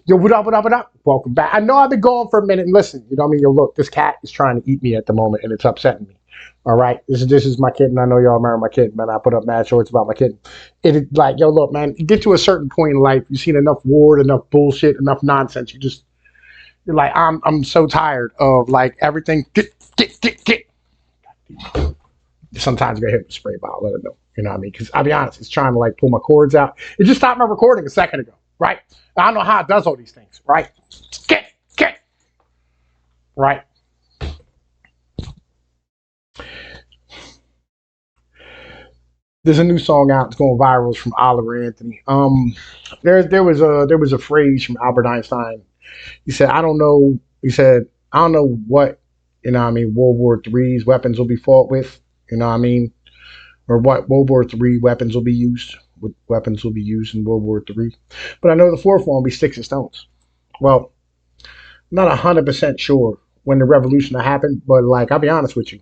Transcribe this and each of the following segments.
Yo, what up, what up, what up? Welcome back. I know I've been gone for a minute. And listen, you know what I mean? Yo, look, this cat is trying to eat me at the moment, and it's upsetting me. All right, this is my kid, and I know y'all remember my kid, man. I put up mad shorts about my kid. It is like, yo, look, man, you get to a certain point in life, you've seen enough war, enough bullshit, enough nonsense. You're like, I'm so tired of like everything. Get. Sometimes I get hit with a spray bottle. Let it know. You know what I mean? Because I'll be honest, it's trying to like pull my cords out. It just stopped my recording a second ago, right? I don't know how it does all these things, right? Get, right? There's a new song out. It's going viral. It's from Oliver Anthony. There was a phrase from Albert Einstein. He said, "I don't know." He said, "I don't know what what I mean. World War Three's weapons will be fought with. You know what I mean, or what World War Three weapons will be used. What weapons will be used in World War Three? But I know the fourth one will be sticks and stones." Well, I'm not 100% sure when the revolution will happen, but like I'll be honest with you,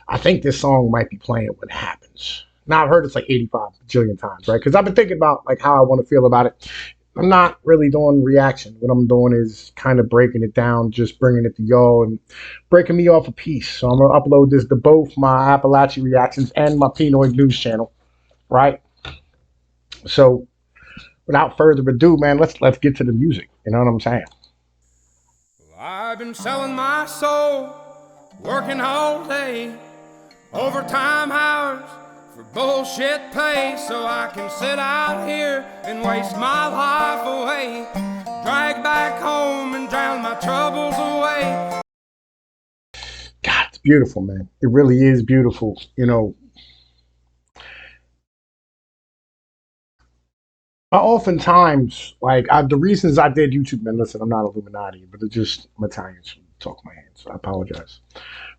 I think this song might be playing when it happens. Now I've heard it's like 85 bajillion times, right? Because I've been thinking about like how I want to feel about it. I'm not really doing reaction. What I'm doing is kind of breaking it down, just bringing it to y'all and breaking me off a piece. So I'm gonna upload this to both my Appalachian reactions and my Pinoy News channel, right? So without further ado, man, let's get to the music. You know what I'm saying? I've been selling my soul, working all day, overtime hours for bullshit pay, so I can sit out here and waste my life away, drag back home and drown my troubles away. God, it's beautiful, man. It really is beautiful. You know, I oftentimes the reasons I did YouTube, man. Listen, I'm not Illuminati, but it's just I'm Italian, so talk my hands. So I apologize.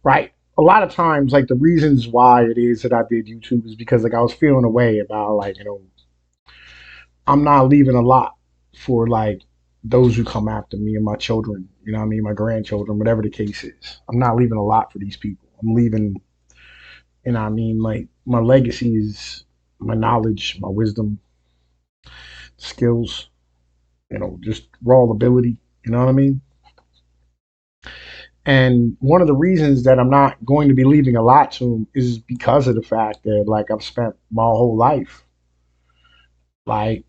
Right. A lot of times, like the reasons why it is that I did YouTube is because like I was feeling a way about I'm not leaving a lot for like those who come after me and my children. You know what I mean? My grandchildren, whatever the case is. I'm not leaving a lot for these people. I'm leaving. You know what I mean? Like my legacy is my knowledge, my wisdom, skills, just raw ability. You know what I mean? And one of the reasons that I'm not going to be leaving a lot to him is because of the fact that like I've spent my whole life like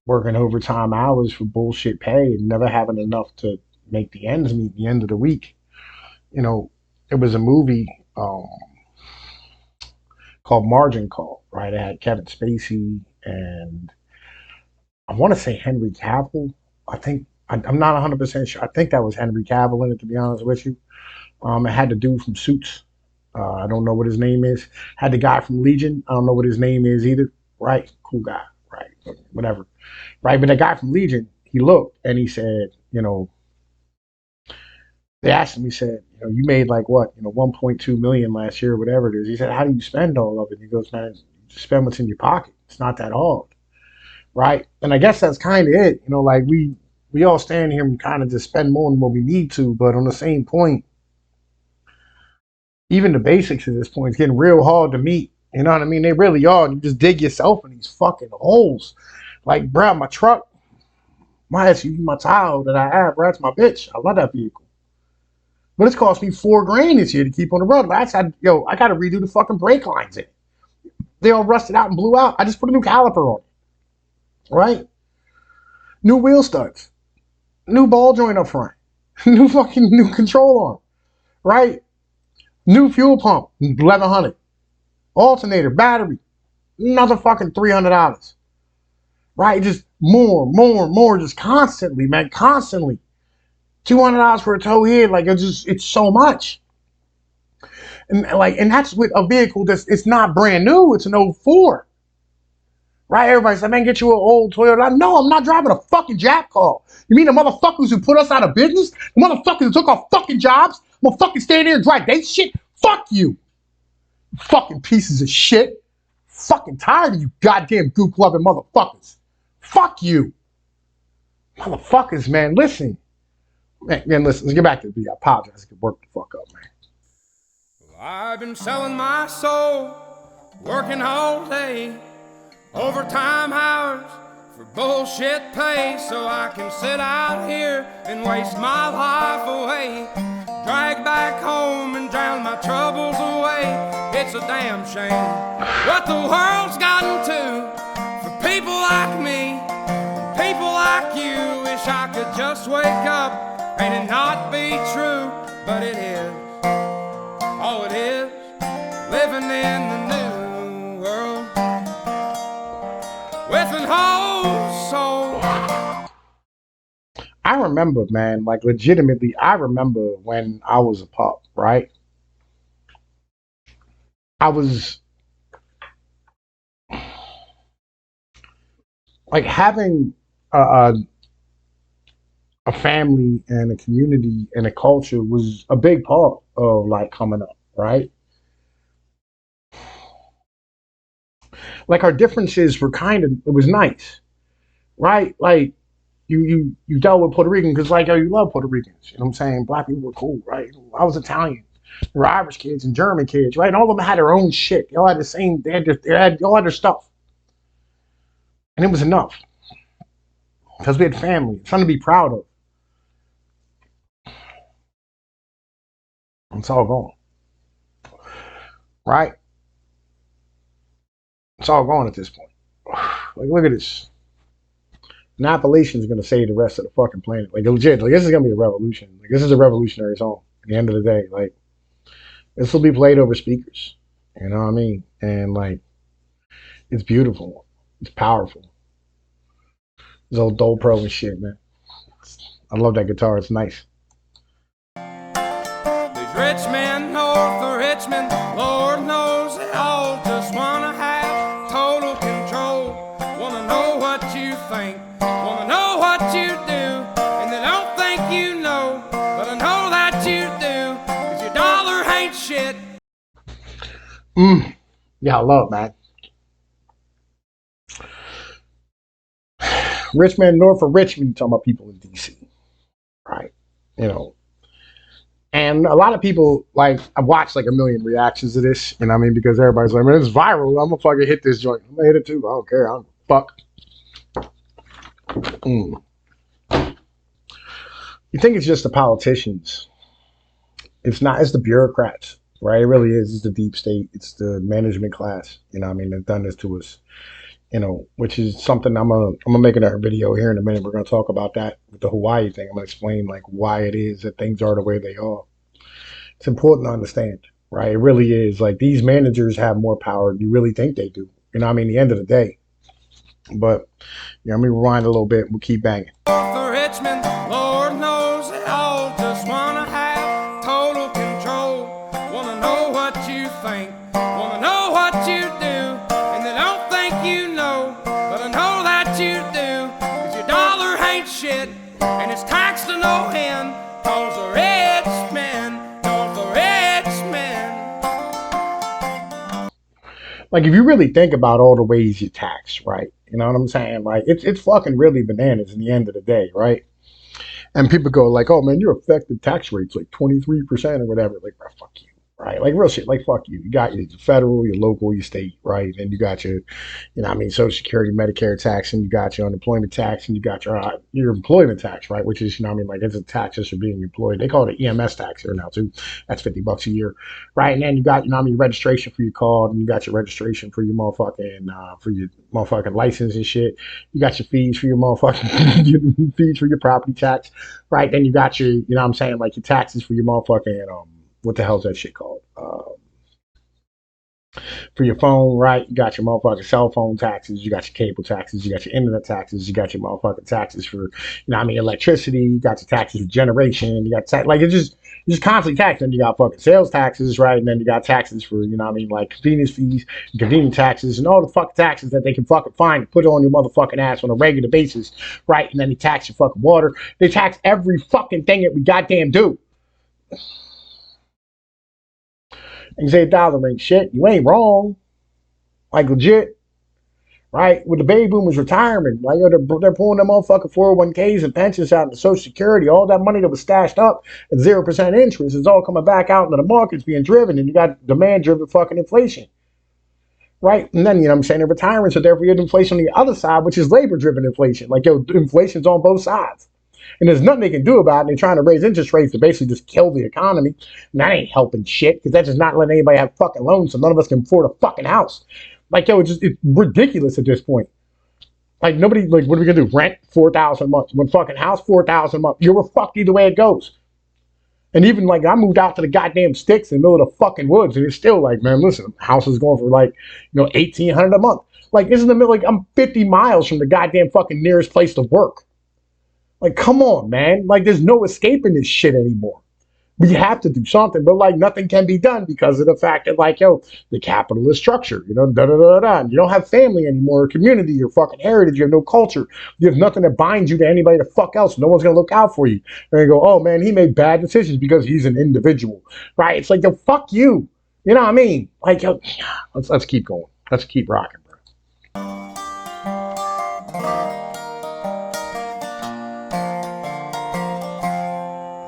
working overtime hours for bullshit pay and never having enough to make the ends meet at the end of the week. You know, it was a movie called Margin Call, right? It had Kevin Spacey and I want to say Henry Cavill. I'm not 100% sure. I think that was Henry Cavill in it, to be honest with you. It had the dude from Suits. I don't know what his name is. Had the guy from Legion. I don't know what his name is either. Right? Cool guy. Right? Whatever. Right? But the guy from Legion, he looked and he said, they asked him. He said, you made like what, 1.2 million last year, or whatever it is. He said, how do you spend all of it? He goes, man, you just spend what's in your pocket. It's not that hard. Right? And I guess that's kind of it. Like we all stand here and kind of just spend more than what we need to, but on the same point, even the basics at this point is getting real hard to meet. You know what I mean? They really are. You just dig yourself in these fucking holes. Like, bro, my truck, my SUV, my Tahoe that I have, bro, that's my bitch. I love that vehicle. But it's cost me $4,000 this year to keep on the road. I got to redo the fucking brake lines in it. They all rusted out and blew out. I just put a new caliper on it. Right? New wheel studs. New ball joint up front. New control arm. Right? New fuel pump. 1100. Alternator, battery, another fucking $300. Right? Just more, just constantly, man, constantly. $200 for a tow here, like it's so much. And that's with a vehicle it's not brand new, it's an '04. Right? Everybody's like, man, get you an old Toyota. No, I'm not driving a fucking Jap car. You mean the motherfuckers who put us out of business? The motherfuckers who took our fucking jobs? I'm gonna fucking stand there and drive they shit? Fuck you. Fucking pieces of shit. Fucking tired of you goddamn goop loving motherfuckers. Fuck you. Motherfuckers, man. Listen. Man, listen. Let's get back to the beat. I apologize. I could work the fuck up, man. I've been selling my soul, working all day, overtime hours for bullshit pay, so I can sit out here and waste my life away. Drag back home and drown my troubles away. It's a damn shame what the world's gotten to for people like me, people like you. Wish I could just wake up and it not be true, but it is. Oh, it is living in the new world with an whole soul. I remember, man, like legitimately, I remember when I was a pup, right? I was like having a family and a community and a culture was a big part of like coming up, right? Like our differences were kind of, it was nice, right? Like you dealt with Puerto Rican because like yo, you love Puerto Ricans. You know what I'm saying? Black people were cool, right? I was Italian. There were Irish kids and German kids, right? And all of them had their own shit. They all had the same. They all had their stuff, and it was enough because we had family, something to be proud of. It's all gone, right? It's all gone at this point. Like, look at this. And Appalachian is going to save the rest of the fucking planet. Like, legit. Like, this is going to be a revolution. Like, this is a revolutionary song. At the end of the day, like, this will be played over speakers. You know what I mean? And like, it's beautiful. It's powerful. This old Dole Pro and shit, man. I love that guitar. It's nice. These rich men north of Richmond, Lord knows they all just wanna have total control. Wanna know what you think, wanna know what you do, and they don't think you know, but I know that you do, 'cause your dollar ain't shit. Yeah, I love, man. Richmond, north of Richmond, talking about people in DC, right? You know, and a lot of people like I've watched like a million reactions to this, you know what I mean? Because everybody's like, man, it's viral. I'm gonna fucking hit this joint. I'm gonna hit it too. I don't care. I'm fuck. Mm. You think it's just the politicians? It's not. It's the bureaucrats, right? It really is. It's the deep state. It's the management class. You know what I mean? They've done this to us. You know, which is something I'm gonna make another video here in a minute. We're gonna talk about that with the Hawaii thing. I'm gonna explain like why it is that things are the way they are. It's important to understand, right? It really is. Like these managers have more power than you really think they do. You know what I mean? At the end of the day. But yeah, let me rewind a little bit. We'll keep banging. For Richmond, Lord knows they all just wanna have total control. Wanna know what you think, wanna know what you do, and they don't think you know, but I know that you do, 'cause your dollar ain't shit, and it's taxed to no end, 'cause the rich men, 'cause the rich men. Like if you really think about all the ways you tax, right? You know what I'm saying? Like it's fucking really bananas in the end of the day, right? And people go like, "Oh man, your effective tax rate's like 23% or whatever." Like, bro, fuck you, right? Like real shit. Like, fuck you. You got your federal, your local, your state, right? And you got your, you know, what I mean, Social Security, Medicare tax, and you got your unemployment tax, and you got your employment tax, right? Which is, you know, what I mean, like it's a tax just for being employed. They call it an EMS tax here now too. That's $50 a year, right? And then you got, you know, what I mean, registration for your card, and you got your registration for your motherfucking license and shit. You got your fees for your motherfucking your fees for your property tax, right? Then you got your, you know what I'm saying, like your taxes for your motherfucking, what the hell's that shit called? For your phone, right? You got your motherfucking cell phone taxes, you got your cable taxes, you got your internet taxes, you got your motherfucking taxes for, you know what I mean, electricity, you got your taxes for generation, you got like it's just constantly taxed. Then you got fucking sales taxes, right? And then you got taxes for, you know what I mean, like convenience fees, convenience taxes, and all the fucking taxes that they can fucking find and put on your motherfucking ass on a regular basis, right? And then they tax your fucking water. They tax every fucking thing that we goddamn do. And you say a dollar ain't shit. You ain't wrong. Like legit. Right? With the baby boomers retirement, like they're pulling them motherfucking 401ks and pensions out into Social Security. All that money that was stashed up at 0% interest is all coming back out into the markets being driven, and you got demand driven fucking inflation. right? And then, you know what I'm saying, the retirement, so therefore you have inflation on the other side, which is labor-driven inflation. Like, yo, inflation's on both sides. And there's nothing they can do about it. And they're trying to raise interest rates to basically just kill the economy. And that ain't helping shit, because that's just not letting anybody have fucking loans, so none of us can afford a fucking house. Like, yo, it's ridiculous at this point. Like, nobody, like, what are we gonna do? Rent 4,000 a month. One fucking house, 4,000 a month. You're fucked either way it goes. And even like I moved out to the goddamn sticks in the middle of the fucking woods, and it's still like, man, listen, house is going for like, 1,800 a month. Like, this is in the middle, like I'm 50 miles from the goddamn fucking nearest place to work. Like, come on, man. Like, there's no escaping this shit anymore. We have to do something, but like nothing can be done because of the fact that, like, yo, the capitalist structure, da da da da. You don't have family anymore, or community, your fucking heritage. You have no culture. You have nothing that binds you to anybody the fuck else. No one's gonna look out for you. And they go, oh man, he made bad decisions because he's an individual, right? It's like, yo, fuck you. You know what I mean? Like, yo, let's keep going. Let's keep rocking, bro.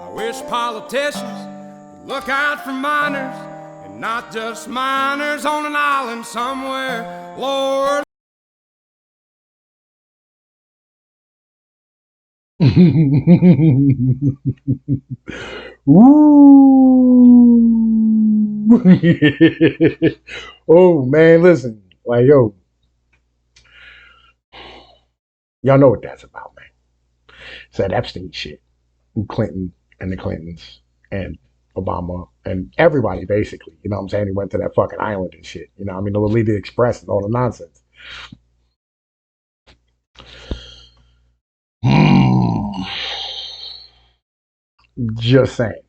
I wish politicians would look out for miners, and not just miners on an island somewhere. Lord. Ooh. Oh man, listen, like, yo, y'all know what that's about, man. It's that Epstein shit. Clinton and the Clintons and Obama and everybody, basically. You know what I'm saying? He went to that fucking island and shit. You know what I mean? The Lolita Express and all the nonsense. Just saying.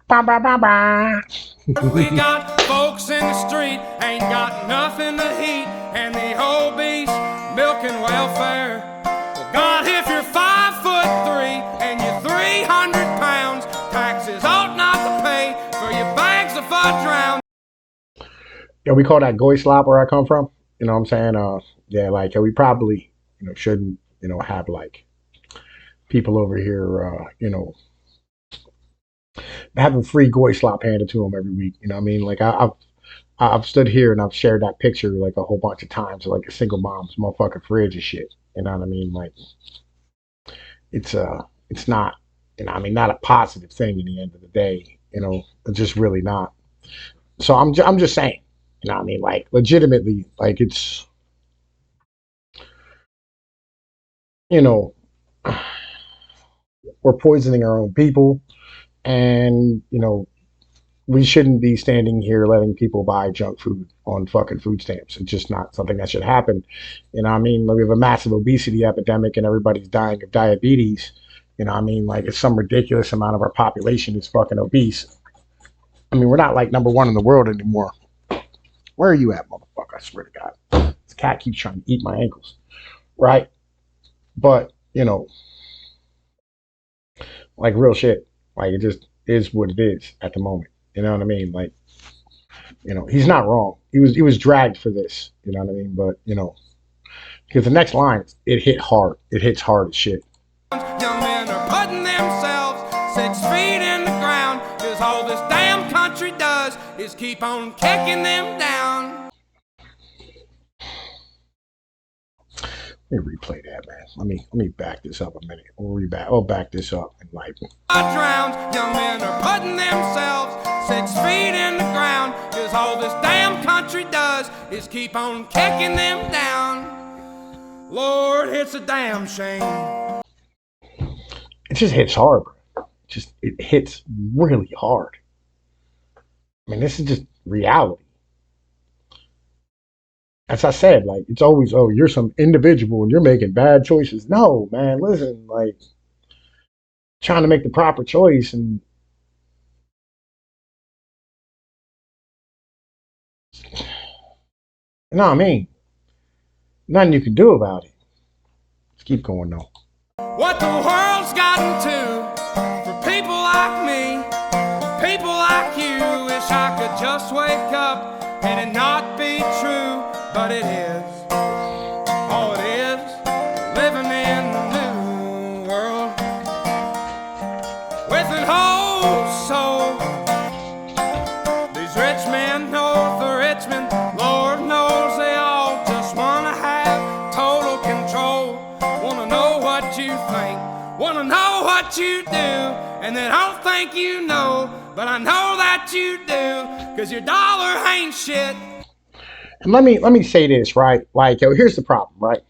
Ba, ba, ba, ba. We got folks in the street, ain't got nothing to eat, and the obese milking welfare. Well, God, if you're 5'3" and you're 300 pounds, taxes ought not to pay for your bags of fudge round. Yeah, we call that goy slop where I come from. You know what I'm saying? Yeah, like, we probably, shouldn't, have like people over here, having free goy slop handed to them every week. You know what I mean? Like, I've stood here and I've shared that picture like a whole bunch of times, like a single mom's motherfucking fridge and shit. You know what I mean? Like, it's not, not a positive thing in the end of the day. It's just really not. So I'm just saying. You know what I mean? Like, legitimately, like, it's, we're poisoning our own people, and we shouldn't be standing here letting people buy junk food on fucking food stamps. It's just not something that should happen. You know what I mean? Like, we have a massive obesity epidemic and everybody's dying of diabetes. You know what I mean? Like, it's some ridiculous amount of our population is fucking obese. I mean, we're not like number one in the world anymore. Where are you at, motherfucker? I swear to God. This cat keeps trying to eat my ankles. Right? But, like, real shit. Like, it just is what it is at the moment. You know what I mean? Like, he's not wrong. He was dragged for this. You know what I mean? But, because the next line, it hit hard. It hits hard as shit. Young men are putting themselves 6 feet in the ground, cause all this damn country does is keep on kicking them down. Let me replay that, man. Let me back this up a minute. I'll back this up and like. Drowns, young men are putting themselves 6 feet in the ground, cause all this damn country does is keep on kicking them down. Lord, it's a damn shame. It just hits hard, bro. It hits really hard. I mean, this is just reality. As I said, like, it's always, oh, you're some individual and you're making bad choices. No, man, listen, like, trying to make the proper choice, and you know what I mean? Nothing you can do about it. Let's keep going though. What the world's gotten to for people like me, people like you. Wish I could just wake up and it not be true, but it is. Oh, it is. Living in the new world with an whole soul. Wanna know what you do, and they don't think you know, but I know that you do, cause your dollar ain't shit. And let me say this, right? Like, yo, here's the problem, right?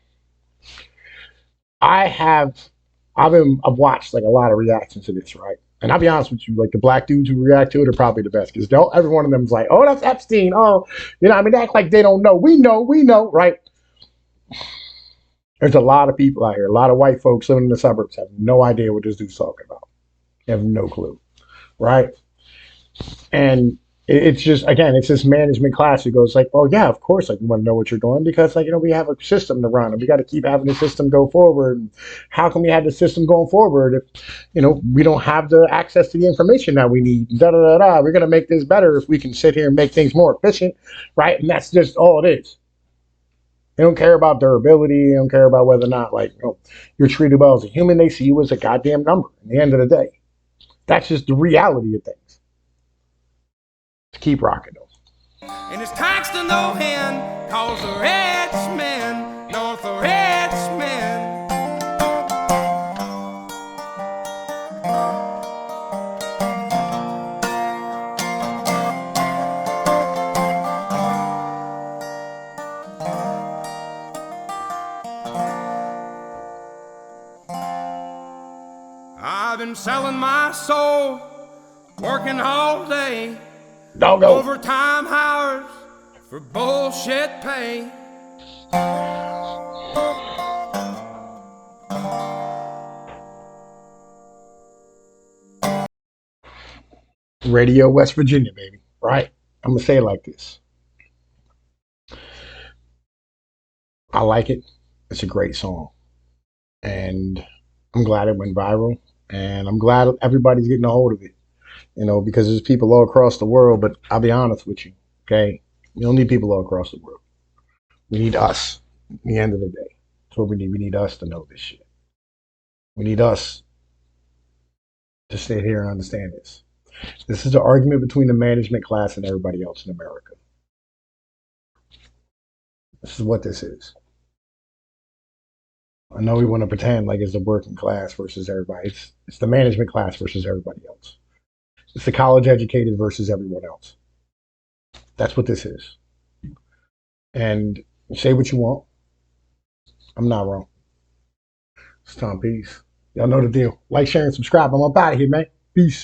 I have I've watched like a lot of reactions to this, right? And I'll be honest with you, like the black dudes who react to it are probably the best because every one of them is like, oh, that's Epstein. Oh, I mean, they act like they don't know. We know, right? There's a lot of people out here, a lot of white folks living in the suburbs have no idea what this dude's talking about. They have no clue, right? And it's just, again, it's this management class who goes like, oh yeah, of course, like we want to know what you're doing because like we have a system to run and we got to keep having the system go forward. And how can we have the system going forward if we don't have the access to the information that we need? Da da da da. We're gonna make this better if we can sit here and make things more efficient, right? And that's just all it is. They don't care about durability. They don't care about whether or not you're treated well as a human. They see you as a goddamn number. At the end of the day, that's just the reality of things. Keep rocking though. And it's tax to no end, cause the rich men, north the rich men. I've been selling my soul, working all day, Doggo. overtime hours for bullshit pay. Radio West Virginia, baby. Right? I'm gonna say it like this. I like it. It's a great song. And I'm glad it went viral. And I'm glad everybody's getting a hold of it. Because there's people all across the world, but I'll be honest with you, okay? We don't need people all across the world. We need us at the end of the day. That's what we need. We need us to know this shit. We need us to sit here and understand this. This is the argument between the management class and everybody else in America. This is what this is. I know we want to pretend like it's the working class versus everybody. It's the management class versus everybody else. It's the college educated versus everyone else. That's what this is. And say what you want. I'm not wrong. It's Tom Peace. Y'all know the deal. Like, share, and subscribe. I'm up out of here, man. Peace.